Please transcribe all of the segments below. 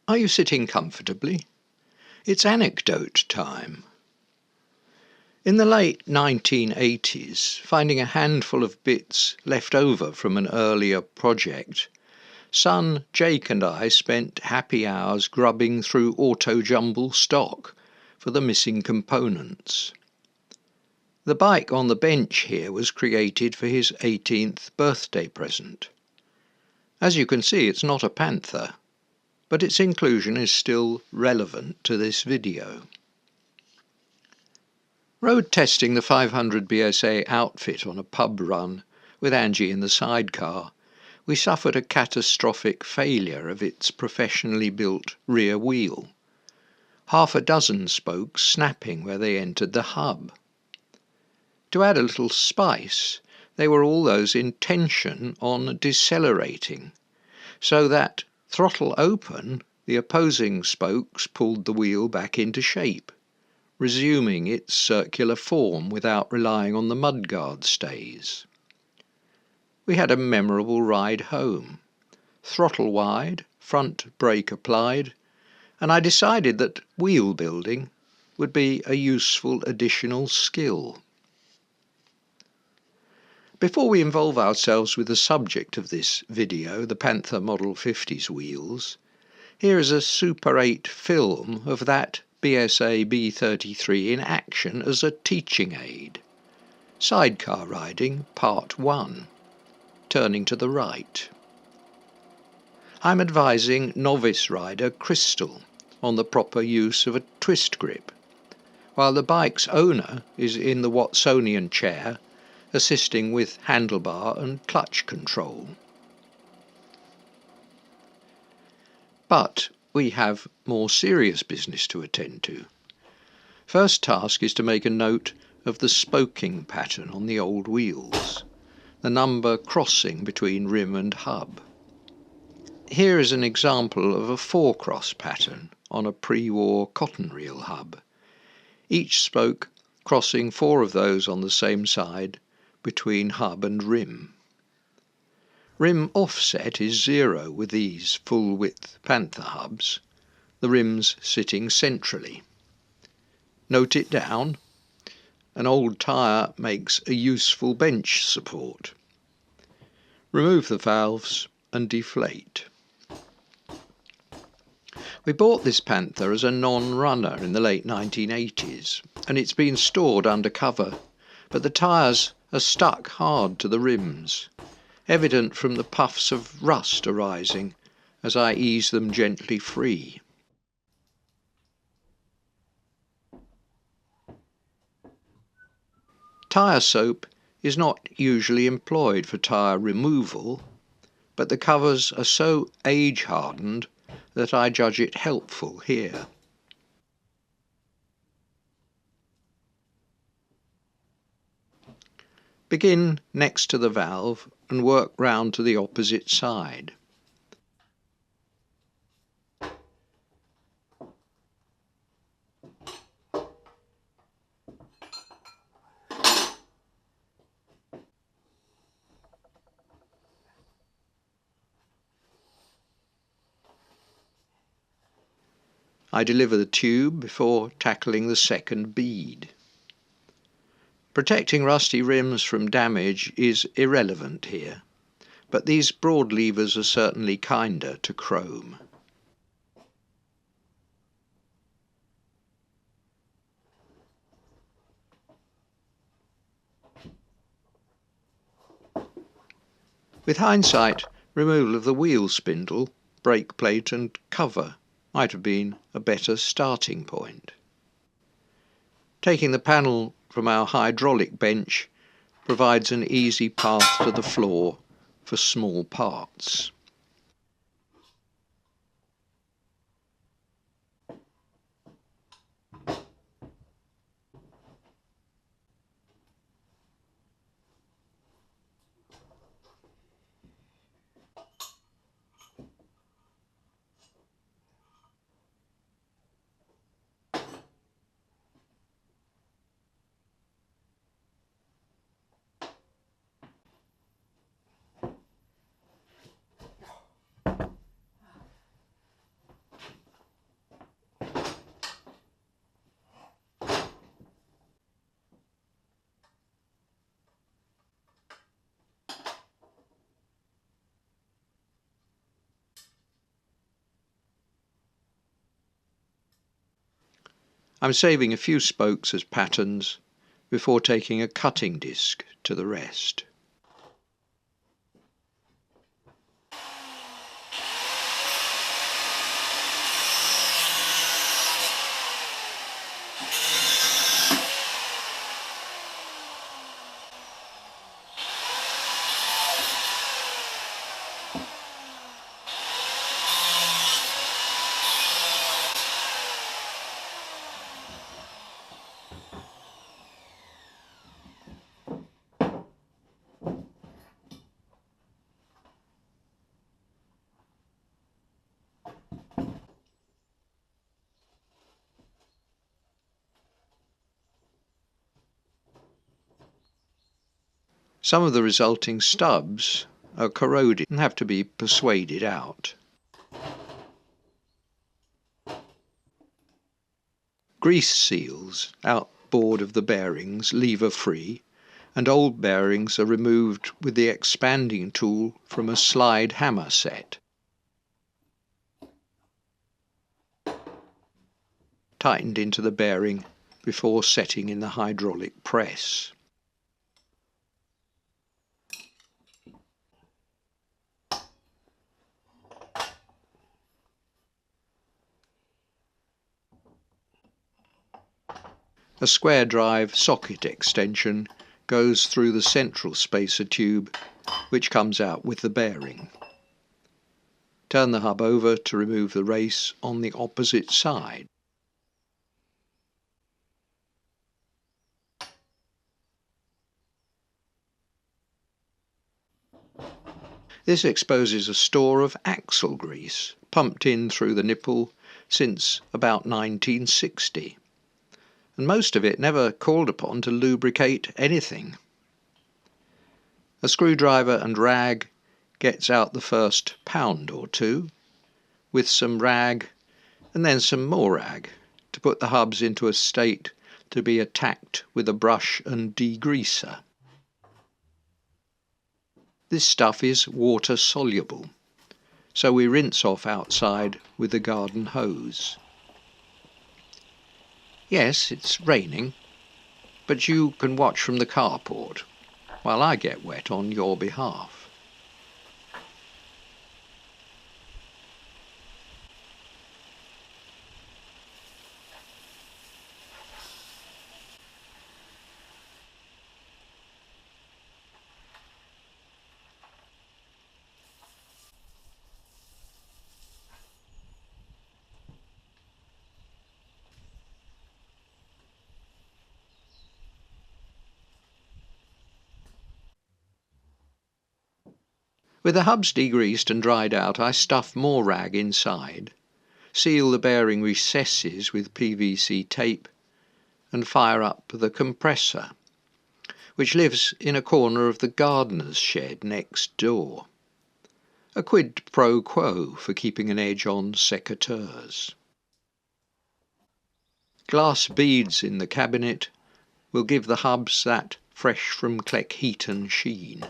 Are you sitting comfortably? It's anecdote time. In the late 1980s, finding a handful of bits left over from an earlier project, son Jake and I spent happy hours grubbing through auto-jumble stock for the missing components. The bike on the bench here was created for his 18th birthday present. As you can see, it's not a Panther, but its inclusion is still relevant to this video. Road testing the 500 BSA outfit on a pub run with Angie in the sidecar, we suffered a catastrophic failure of its professionally built rear wheel, half a dozen spokes snapping where they entered the hub. To add a little spice, they were all those in tension on decelerating, so that, throttle open, the opposing spokes pulled the wheel back into shape, resuming its circular form without relying on the mudguard stays. We had a memorable ride home, throttle wide, front brake applied, and I decided that wheel building would be a useful additional skill. Before we involve ourselves with the subject of this video, the Panther Model 50's wheels, here is a Super 8 film of that BSA B33 in action as a teaching aid. Sidecar riding, Part 1. Turning to the right. I'm advising novice rider Crystal on the proper use of a twist grip, while the bike's owner is in the Watsonian chair, assisting with handlebar and clutch control. But we have more serious business to attend to. First task is to make a note of the spoking pattern on the old wheels, the number crossing between rim and hub. Here is an example of a 4-cross pattern on a pre-war cotton reel hub, each spoke crossing 4 of those on the same side between hub and rim. Rim offset is 0 with these full-width Panther hubs, the rims sitting centrally. Note it down. An old tyre makes a useful bench support. Remove the valves and deflate. We bought this Panther as a non-runner in the late 1980s, and it's been stored under cover, but the tyres are stuck hard to the rims, evident from the puffs of rust arising as I ease them gently free. Tyre soap is not usually employed for tyre removal, but the covers are so age-hardened that I judge it helpful here. Begin next to the valve and work round to the opposite side. I deliver the tube before tackling the second bead. Protecting rusty rims from damage is irrelevant here, but these broad levers are certainly kinder to chrome. With hindsight, removal of the wheel spindle, brake plate and cover might have been a better starting point. Taking the panel from our hydraulic bench provides an easy path to the floor for small parts. I'm saving a few spokes as patterns before taking a cutting disc to the rest. Some of the resulting stubs are corroded and have to be persuaded out. Grease seals outboard of the bearings lever free, and old bearings are removed with the expanding tool from a slide hammer set. Tightened into the bearing before setting in the hydraulic press. A square drive socket extension goes through the central spacer tube, which comes out with the bearing. Turn the hub over to remove the race on the opposite side. This exposes a store of axle grease, pumped in through the nipple since about 1960. And most of it never called upon to lubricate anything. A screwdriver and rag gets out the first pound or two, with some rag and then some more rag to put the hubs into a state to be attacked with a brush and degreaser. This stuff is water soluble, so we rinse off outside with the garden hose. Yes, it's raining, but you can watch from the carport while I get wet on your behalf. With the hubs degreased and dried out, I stuff more rag inside, seal the bearing recesses with PVC tape, and fire up the compressor, which lives in a corner of the gardener's shed next door. A quid pro quo for keeping an edge on secateurs. Glass beads in the cabinet will give the hubs that fresh from Cleckheaton sheen.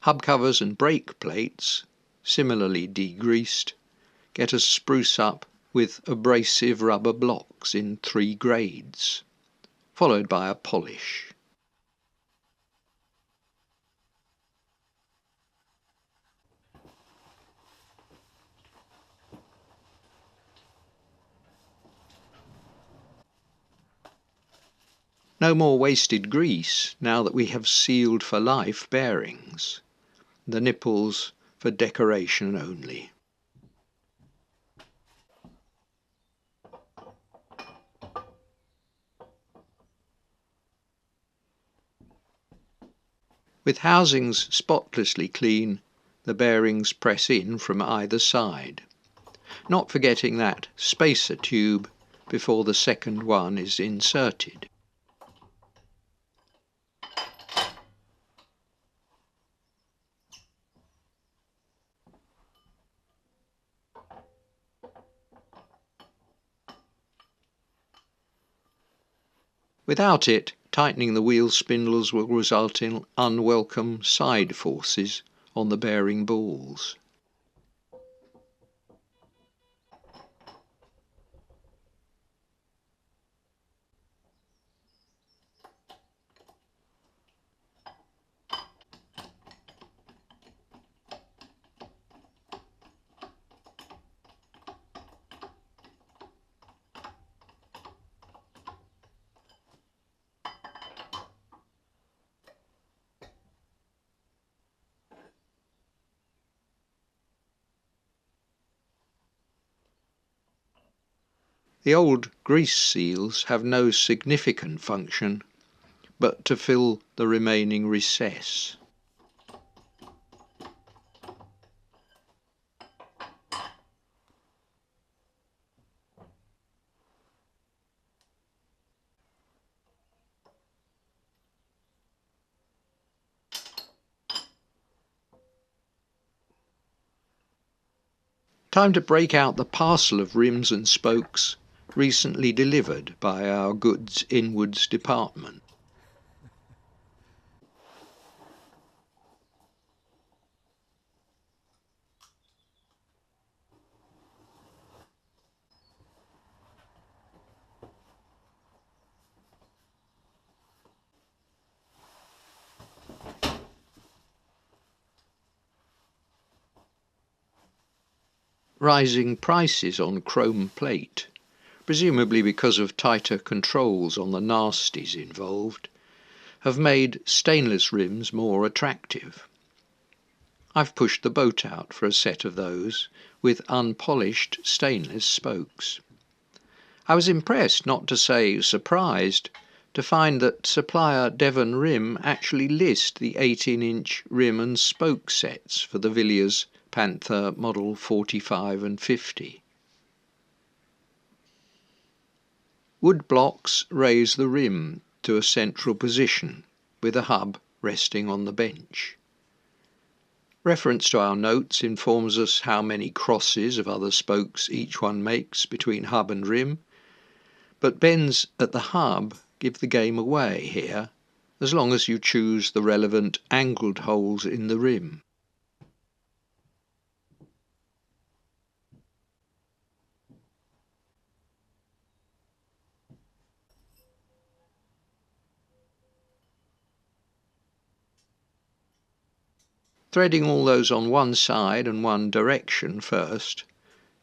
Hub covers and brake plates, similarly degreased, get a spruce up with abrasive rubber blocks in 3 grades, followed by a polish. No more wasted grease now that we have sealed for life bearings, the nipples for decoration only. With housings spotlessly clean, the bearings press in from either side, not forgetting that spacer tube before the second one is inserted. Without it, tightening the wheel spindles will result in unwelcome side forces on the bearing balls. The old grease seals have no significant function but to fill the remaining recess. Time to break out the parcel of rims and spokes recently delivered by our goods inwards department. Rising prices on chrome plate, presumably because of tighter controls on the nasties involved, have made stainless rims more attractive. I've pushed the boat out for a set of those with unpolished stainless spokes. I was impressed, not to say surprised, to find that supplier Devon Rim actually list the 18-inch rim and spoke sets for the Villiers Panther Model 45 and 50. Wood blocks raise the rim to a central position with a hub resting on the bench. Reference to our notes informs us how many crosses of other spokes each one makes between hub and rim, but bends at the hub give the game away here, as long as you choose the relevant angled holes in the rim. Threading all those on one side and one direction first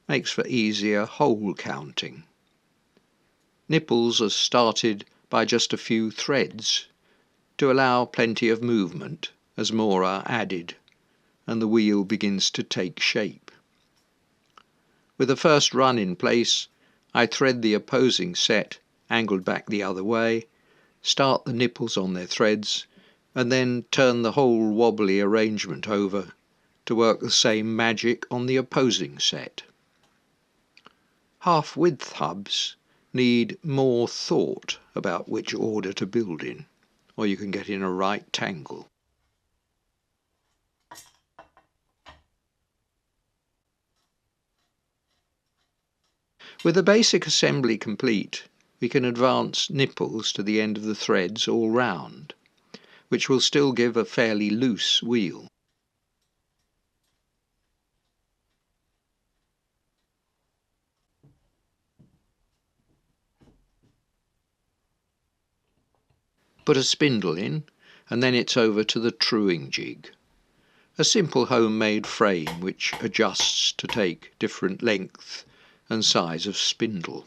makes for easier hole counting. Nipples are started by just a few threads to allow plenty of movement as more are added and the wheel begins to take shape. With the first run in place, I thread the opposing set angled back the other way, start the nipples on their threads, and then turn the whole wobbly arrangement over to work the same magic on the opposing set. Half-width hubs need more thought about which order to build in, or you can get in a right tangle. With the basic assembly complete, we can advance nipples to the end of the threads all round, which will still give a fairly loose wheel. Put a spindle in, and then it's over to the truing jig, a simple homemade frame which adjusts to take different length and size of spindle.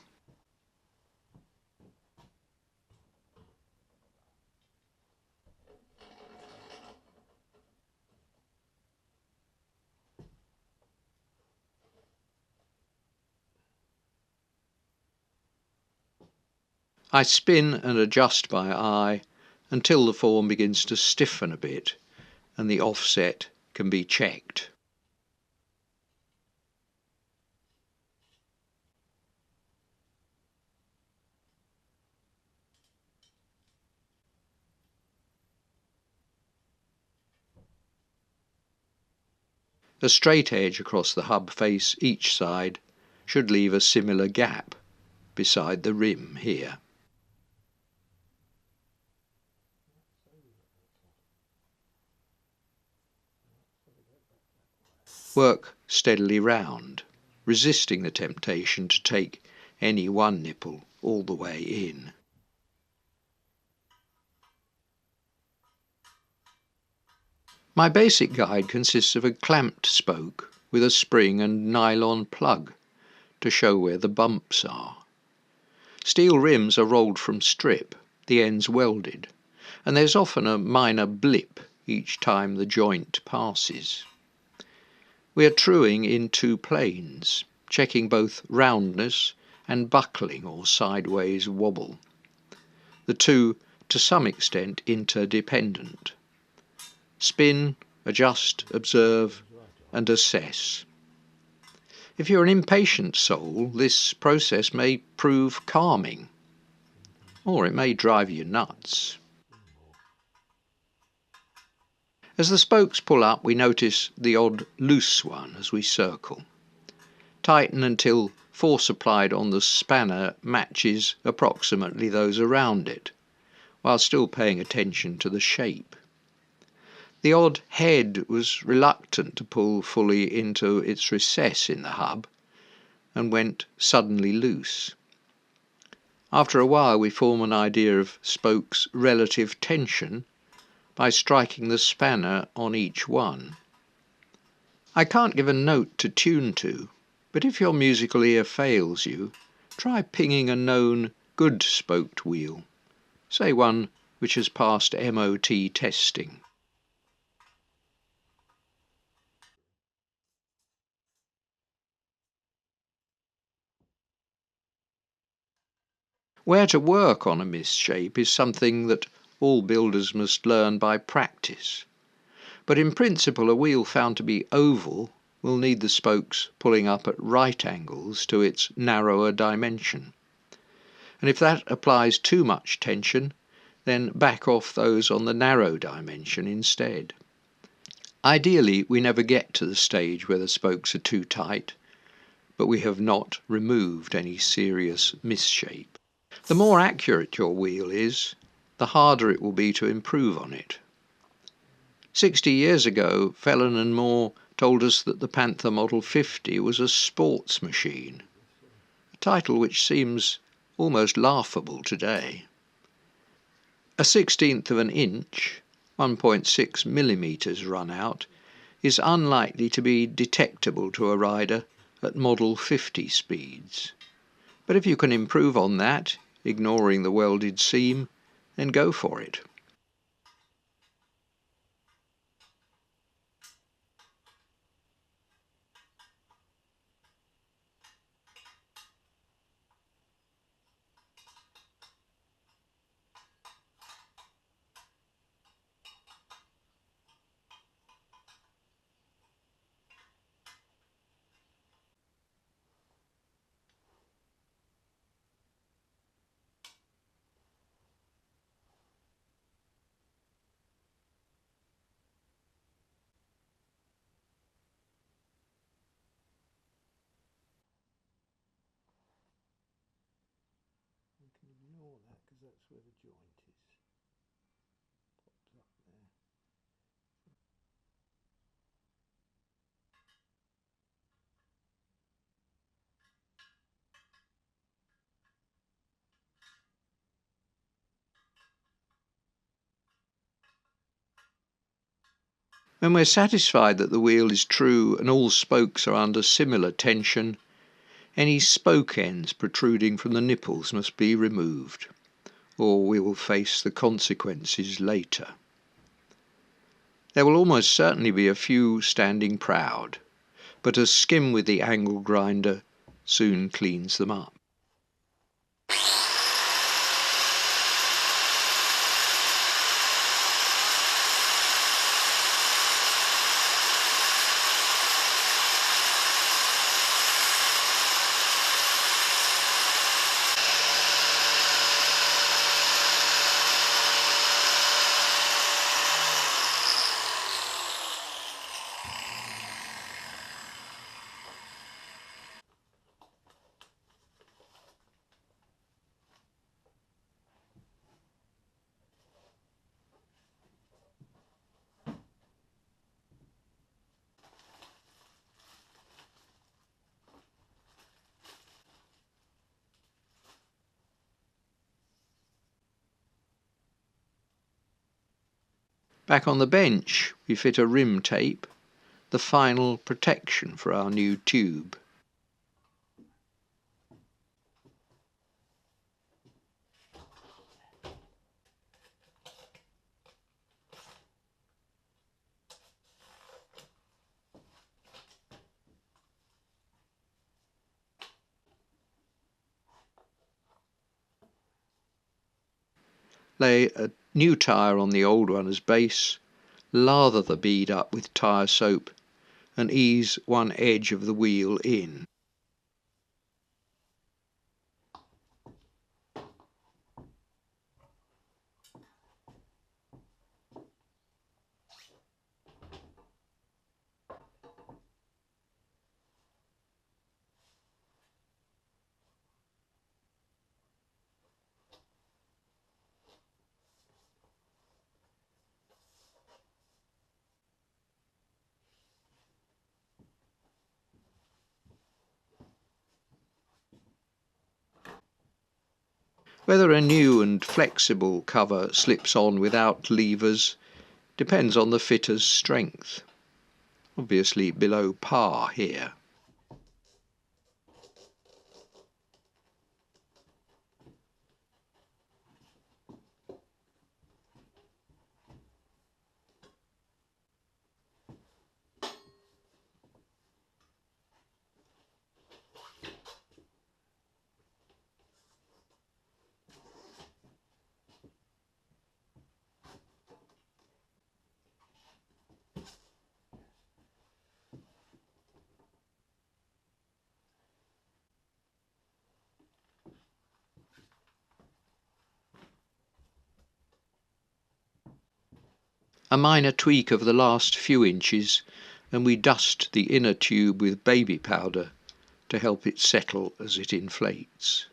I spin and adjust by eye until the form begins to stiffen a bit and the offset can be checked. A straight edge across the hub face each side should leave a similar gap beside the rim here. Work steadily round, resisting the temptation to take any one nipple all the way in. My basic guide consists of a clamped spoke with a spring and nylon plug to show where the bumps are. Steel rims are rolled from strip, the ends welded, and there's often a minor blip each time the joint passes. We are truing in two planes, checking both roundness and buckling or sideways wobble. The two, to some extent, interdependent. Spin, adjust, observe, and assess. If you're an impatient soul, this process may prove calming, or it may drive you nuts. As the spokes pull up, we notice the odd loose one as we circle. Tighten until force applied on the spanner matches approximately those around it, while still paying attention to the shape. The odd head was reluctant to pull fully into its recess in the hub, and went suddenly loose. After a while we form an idea of spokes' relative tension by striking the spanner on each one. I can't give a note to tune to, but if your musical ear fails you, try pinging a known good spoked wheel, say one which has passed MOT testing. Where to work on a misshape is something that all builders must learn by practice. But in principle, a wheel found to be oval will need the spokes pulling up at right angles to its narrower dimension. And if that applies too much tension, then back off those on the narrow dimension instead. Ideally, we never get to the stage where the spokes are too tight, but we have not removed any serious misshape. The more accurate your wheel is, the harder it will be to improve on it. 60 years ago, Fellon and Moore told us that the Panther Model 50 was a sports machine, a title which seems almost laughable today. A 1/16 of an inch, 1.6 millimetres run out, is unlikely to be detectable to a rider at Model 50 speeds. But if you can improve on that, ignoring the welded seam, then go for it. Ignore that because that's where the joint is. Pops up there. When we're satisfied that the wheel is true and all spokes are under similar tension, any spoke ends protruding from the nipples must be removed, or we will face the consequences later. There will almost certainly be a few standing proud, but a skim with the angle grinder soon cleans them up. Back on the bench, we fit a rim tape, the final protection for our new tube. Lay a new tyre on the old one as base, lather the bead up with tyre soap and ease one edge of the wheel in. Whether a new and flexible cover slips on without levers depends on the fitter's strength. Obviously below par here. A minor tweak of the last few inches and we dust the inner tube with baby powder to help it settle as it inflates.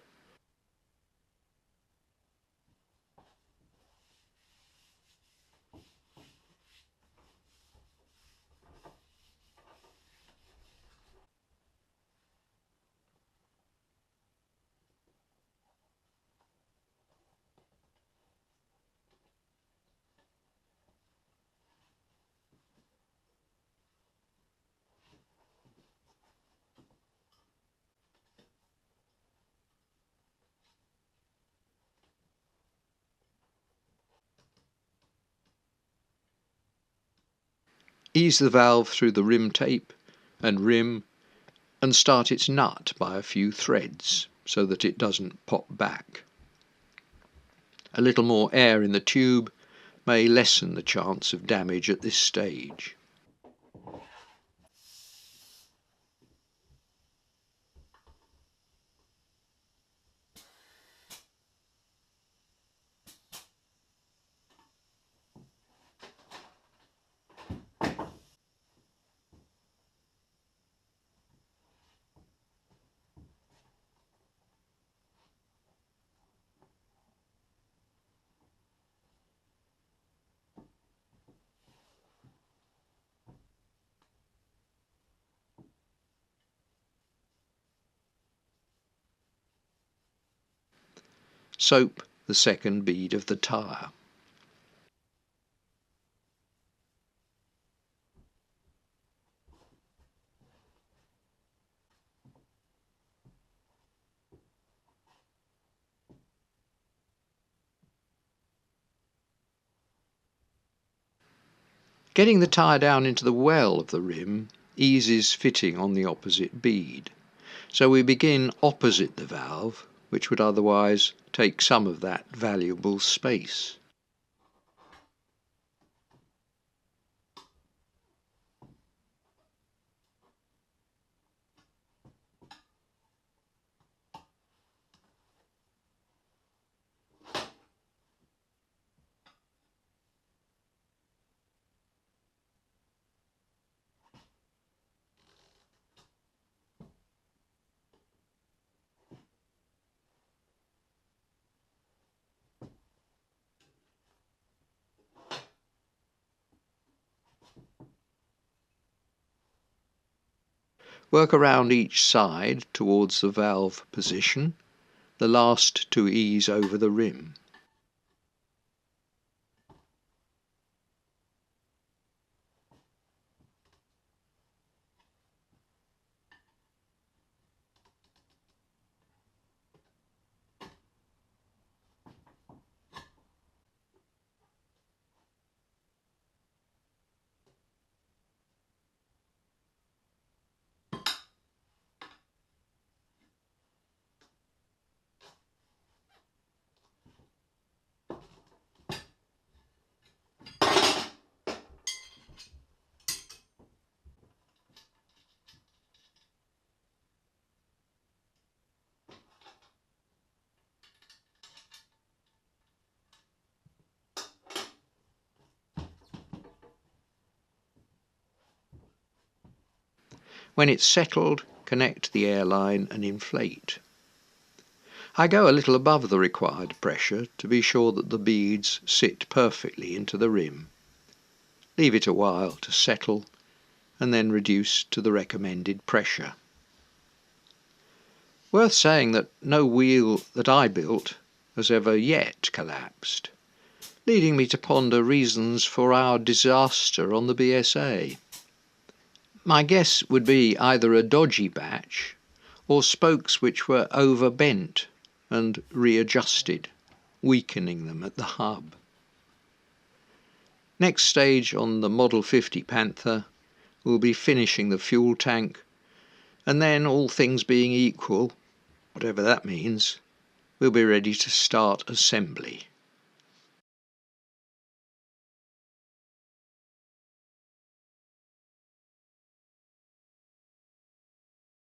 Ease the valve through the rim tape and rim and start its nut by a few threads so that it doesn't pop back. A little more air in the tube may lessen the chance of damage at this stage. Soap the second bead of the tyre. Getting the tyre down into the well of the rim eases fitting on the opposite bead. So we begin opposite the valve, which would otherwise take some of that valuable space. Work around each side towards the valve position, the last to ease over the rim. When it's settled, connect the airline and inflate. I go a little above the required pressure to be sure that the beads sit perfectly into the rim. Leave it a while to settle and then reduce to the recommended pressure. Worth saying that no wheel that I built has ever yet collapsed, leading me to ponder reasons for our disaster on the BSA. My guess would be either a dodgy batch or spokes which were overbent and readjusted, weakening them at the hub. Next stage on the Model 50 Panther will be finishing the fuel tank, and then, all things being equal, whatever that means, we'll be ready to start assembly.